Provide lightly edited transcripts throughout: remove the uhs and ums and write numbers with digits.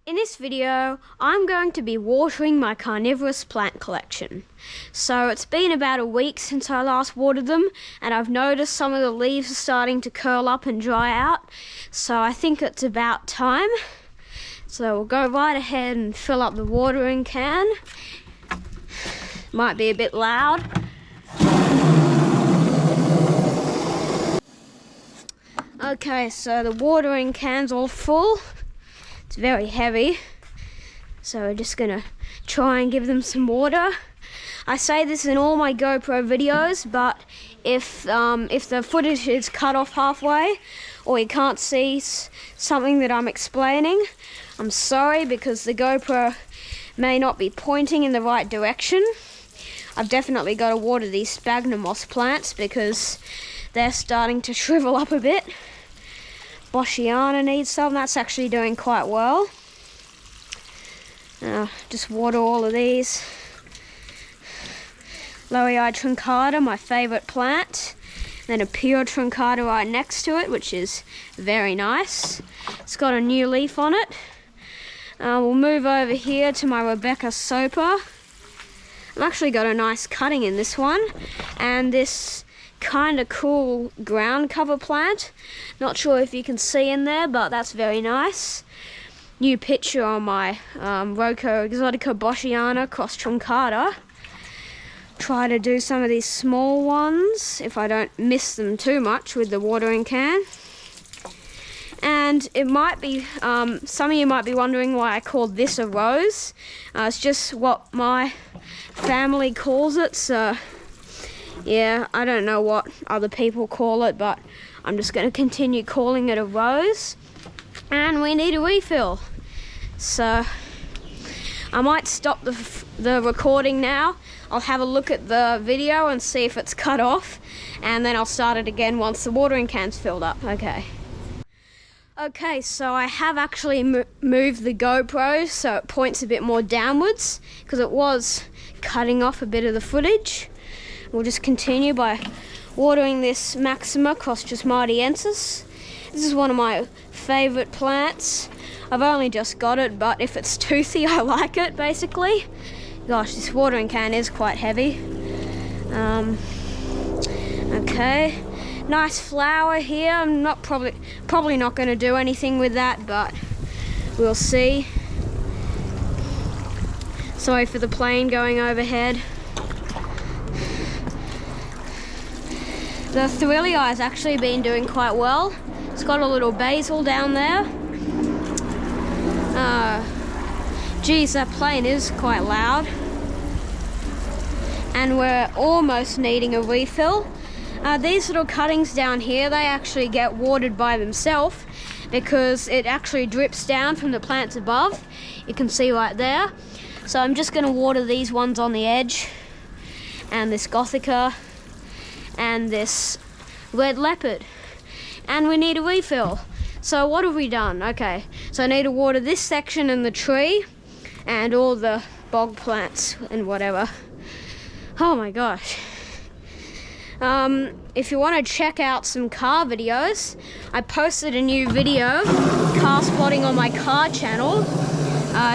In this video, I'm going to be watering my carnivorous plant collection. So it's been about a week since I last watered them, and I've noticed some of the leaves are starting to curl up and dry out. So I think it's about time. So we'll go right ahead and fill up the watering can. Might be a bit loud. Okay, so the watering can's all full. It's very heavy, so we're just gonna try and give them some water. I say this in all my GoPro videos, but if the footage is cut off halfway or you can't see something that I'm explaining, I'm sorry, because the GoPro may not be pointing in the right direction. I've definitely got to water these sphagnum moss plants because they're starting to shrivel up a bit. Boschiana needs some, that's actually doing quite well. Just water all of these. Lowii truncata, my favourite plant. Then a pure truncata right next to it, which is very nice. It's got a new leaf on it. We'll move over here to my Rebecca Soper. I've actually got a nice cutting in this one, and this kind of cool ground cover plant. Not sure if you can see in there, but that's very nice. New picture on my Roko Exotica Boschiana cross truncata. Try to do some of these small ones if I don't miss them too much with the watering can. And it might be, some of you might be wondering why I called this a rose. It's just what my family calls it, so yeah, I don't know what other people call it, but I'm just going to continue calling it a rose. And we need a refill. So I might stop the recording now. I'll have a look at the video and see if it's cut off, and then I'll start it again once the watering can's filled up. Okay, so I have actually moved the GoPro so it points a bit more downwards because it was cutting off a bit of the footage. We'll just continue by watering this Maxima Costus Mardiensis. This is one of my favourite plants. I've only just got it, but if it's toothy, I like it, basically. Gosh, this watering can is quite heavy. Okay, nice flower here. I'm not probably not going to do anything with that, but we'll see. Sorry for the plane going overhead. The Thrillii has actually been doing quite well. It's got a little basil down there. Geez, that plane is quite loud. And we're almost needing a refill. These little cuttings down here, they actually get watered by themselves because it actually drips down from the plants above. You can see right there. So I'm just going to water these ones on the edge, and this Gothica, and this red leopard, and we need a refill. So what have we done? Okay, so I need to water this section and the tree and all the bog plants and whatever. Oh my gosh. If you want to check out some car videos, I posted a new video, car spotting, on my car channel,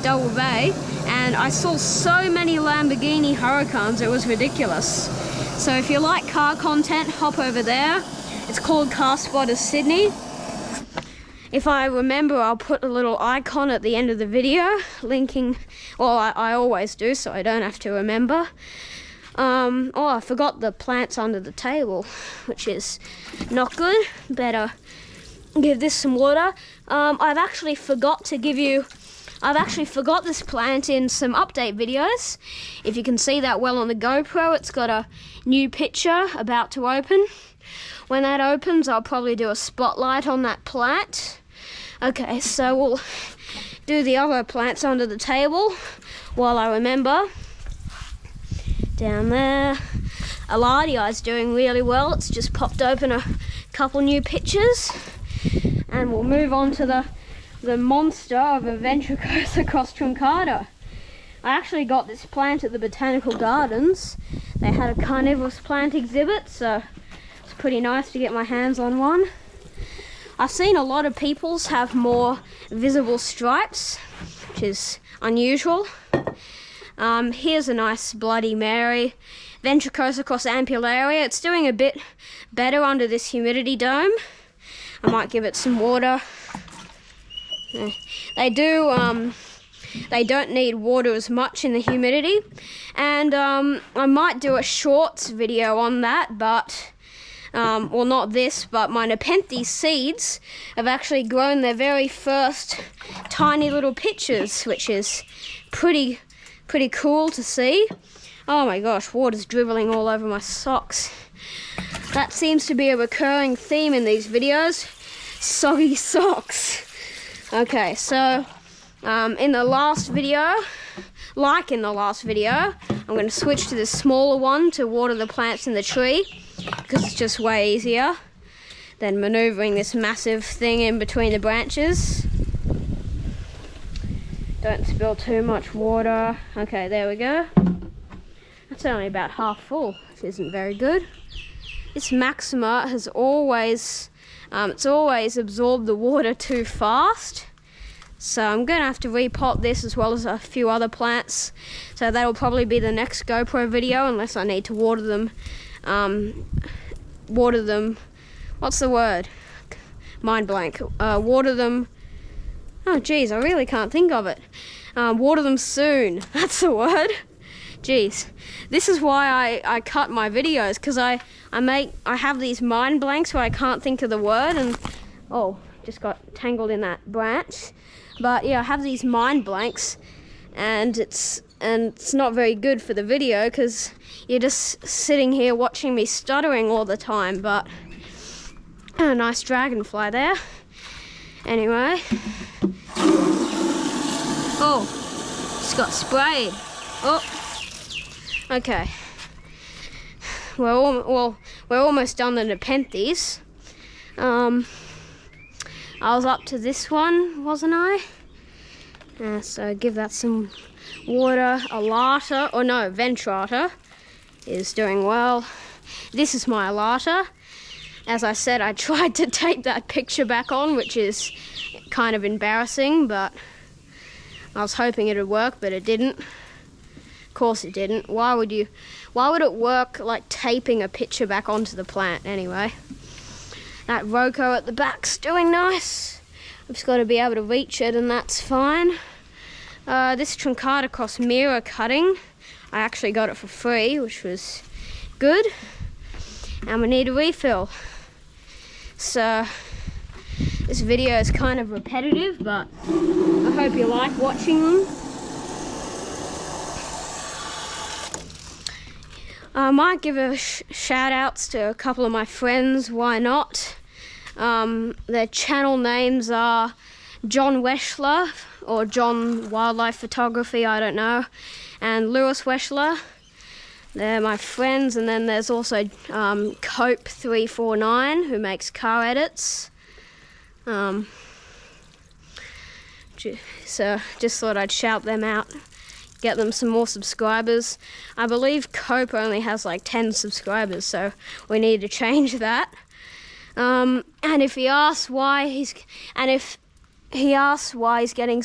Double Bay, and I saw so many Lamborghini Huracans, it was ridiculous. So if you like car content, hop over there. It's called Car Spotters Sydney. If I remember, I'll put a little icon at the end of the video linking, well, I always do, so I don't have to remember. Oh, I forgot the plants under the table, which is not good. Better give this some water. I've actually forgot this plant in some update videos. If you can see that well on the GoPro, it's got a new picture about to open. When that opens, I'll probably do a spotlight on that plant. Okay, so we'll do the other plants under the table while I remember. Down there, Aladia is doing really well. It's just popped open a couple new pictures. And we'll move on to the monster of a Ventricosa cross truncata. I actually got this plant at the Botanical Gardens. They had a carnivorous plant exhibit, so it's pretty nice to get my hands on one. I've seen a lot of people's have more visible stripes, which is unusual. Here's a nice Bloody Mary. Ventricosa ampullaria. It's doing a bit better under this humidity dome. I might give it some water. They don't need water as much in the humidity, and I might do a shorts video on that, but well, not this, but my Nepenthes seeds have actually grown their very first tiny little pitchers, which is pretty cool to see. Oh my gosh, water's dribbling all over my socks. That seems to be a recurring theme in these videos. Soggy socks. Okay, so in the last video, I'm going to switch to the smaller one to water the plants in the tree, because it's just way easier than maneuvering this massive thing in between the branches. Don't spill too much water. Okay, there we go. That's only about half full, which isn't very good. This Maxima has always, it's always absorbed the water too fast. So I'm going to have to repot this as well as a few other plants. So that'll probably be the next GoPro video, unless I need to water them. What's the word? Mind blank. Water them. Oh geez, I really can't think of it. Water them soon. That's the word. Geez, this is why I cut my videos, because I have these mind blanks where I can't think of the word, and oh, just got tangled in that branch. But yeah, I have these mind blanks, and it's not very good for the video, because you're just sitting here watching me stuttering all the time. But a nice dragonfly there. Anyway, oh, just got sprayed. Oh. Okay, we're almost done the Nepenthes. I was up to this one, wasn't I? So give that some water. Alata, or no, Ventrata is doing well. This is my Alata. As I said, I tried to tape that picture back on, which is kind of embarrassing, but I was hoping it would work, but it didn't. Of course it didn't. Why would it work like taping a picture back onto the plant anyway? That Roko at the back's doing nice. I've just got to be able to reach it, and that's fine. This Truncata Mira cutting, I actually got it for free, which was good. And we need a refill. So this video is kind of repetitive, but I hope you like watching them. I might give a shout outs to a couple of my friends, why not? Their channel names are John Weschler, or John Wildlife Photography, I don't know, and Lewis Weschler. They're my friends. And then there's also Cope349, who makes car edits. So just thought I'd shout them out. Get them some more subscribers. I believe Cope only has like 10 subscribers, so we need to change that. And if he asks why he's getting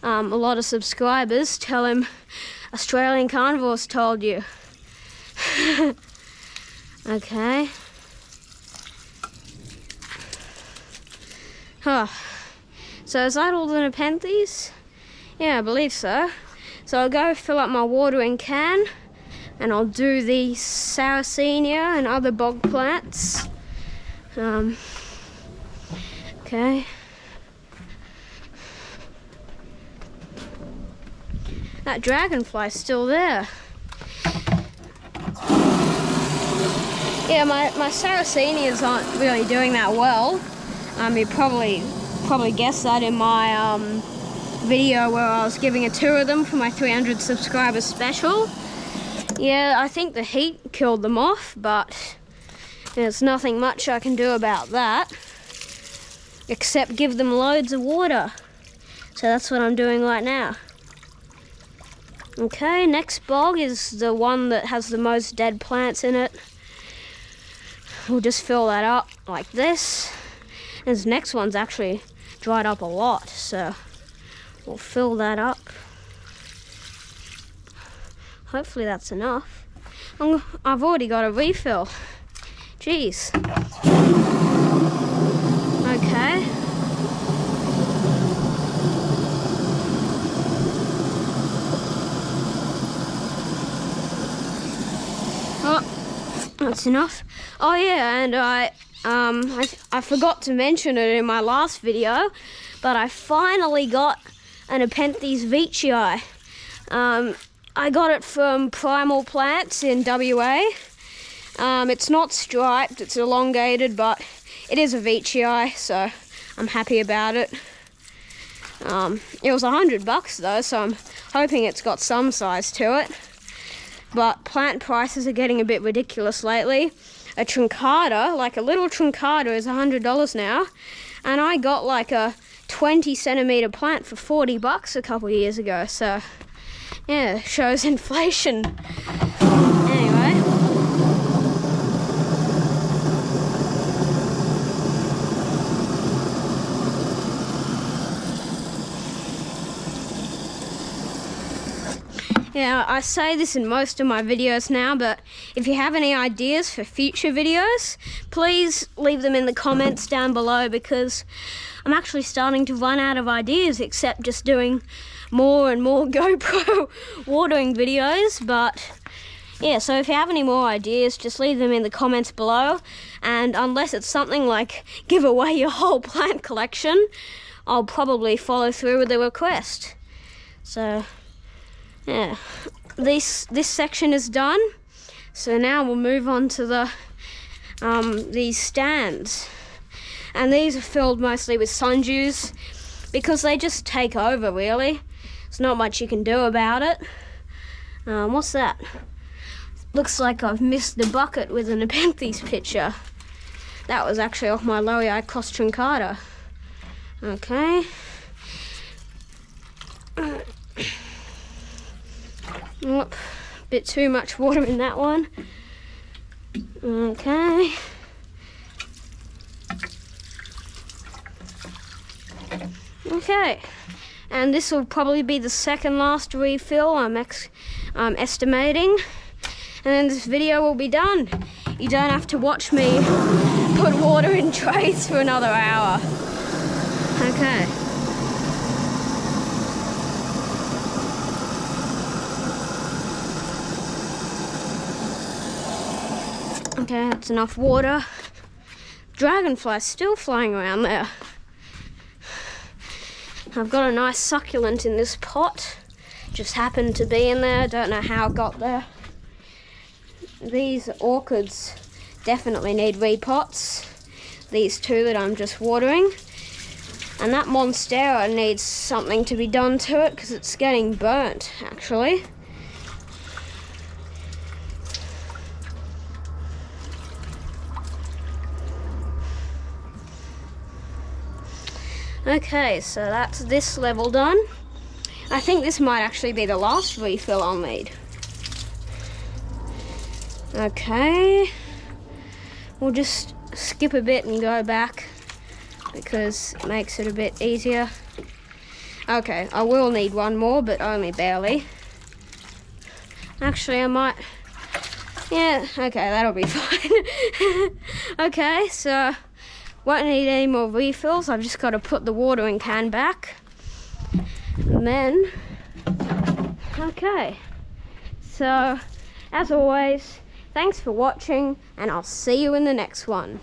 a lot of subscribers, tell him Australian Carnivores told you. Okay. So is that all the Nepenthes? Yeah, I believe so. So I'll go fill up my watering can, and I'll do the Sarracenia and other bog plants. Okay. That dragonfly's still there. Yeah, my Sarracenias aren't really doing that well. You probably guessed that in my video where I was giving a tour of them for my 300 subscribers special. Yeah, I think the heat killed them off, but there's nothing much I can do about that except give them loads of water. So that's what I'm doing right now. Okay, next bog is the one that has the most dead plants in it. We'll just fill that up like this. This next one's actually dried up a lot, so we'll fill that up. Hopefully that's enough. I've already got a refill. Jeez. Okay. Oh, that's enough. Oh yeah, and I forgot to mention it in my last video, but I finally got an Nepenthes veitchii. I got it from Primal Plants in WA. It's not striped, it's elongated, but it is a veitchii, so I'm happy about it. It was $100 though, so I'm hoping it's got some size to it. But plant prices are getting a bit ridiculous lately. A truncata, like a little truncata, is $100 now, and I got like a 20 centimeter plant for $40 a couple years ago, so yeah, shows inflation. Anyway. Yeah, I say this in most of my videos now, but if you have any ideas for future videos, please leave them in the comments down below, because I'm actually starting to run out of ideas, except just doing more and more GoPro watering videos. But yeah, so if you have any more ideas, just leave them in the comments below, and unless it's something like give away your whole plant collection, I'll probably follow through with the request. So yeah, this section is done, so now we'll move on to the these stands, and these are filled mostly with sundews because they just take over, really. There's not much you can do about it. What's that? Looks like I've missed the bucket with a Nepenthes picture. That was actually off my Lowiacos truncata. Okay. Oop, bit too much water in that one. Okay. Okay, and this will probably be the second last refill I'm estimating, and then this video will be done. You don't have to watch me put water in trays for another hour. Okay. Okay, that's enough water. Dragonfly's still flying around there. I've got a nice succulent in this pot. Just happened to be in there. Don't know how it got there. These orchids definitely need repots. These two that I'm just watering. And that Monstera needs something to be done to it because it's getting burnt, actually. Okay, so that's this level done. I think this might actually be the last refill I'll need. Okay, we'll just skip a bit and go back because it makes it a bit easier. Okay, I will need one more, but only barely. Actually, I might... Yeah, okay, that'll be fine. Okay, so... won't need any more refills. I've just got to put the watering can back. And then, okay. So, as always, thanks for watching, and I'll see you in the next one.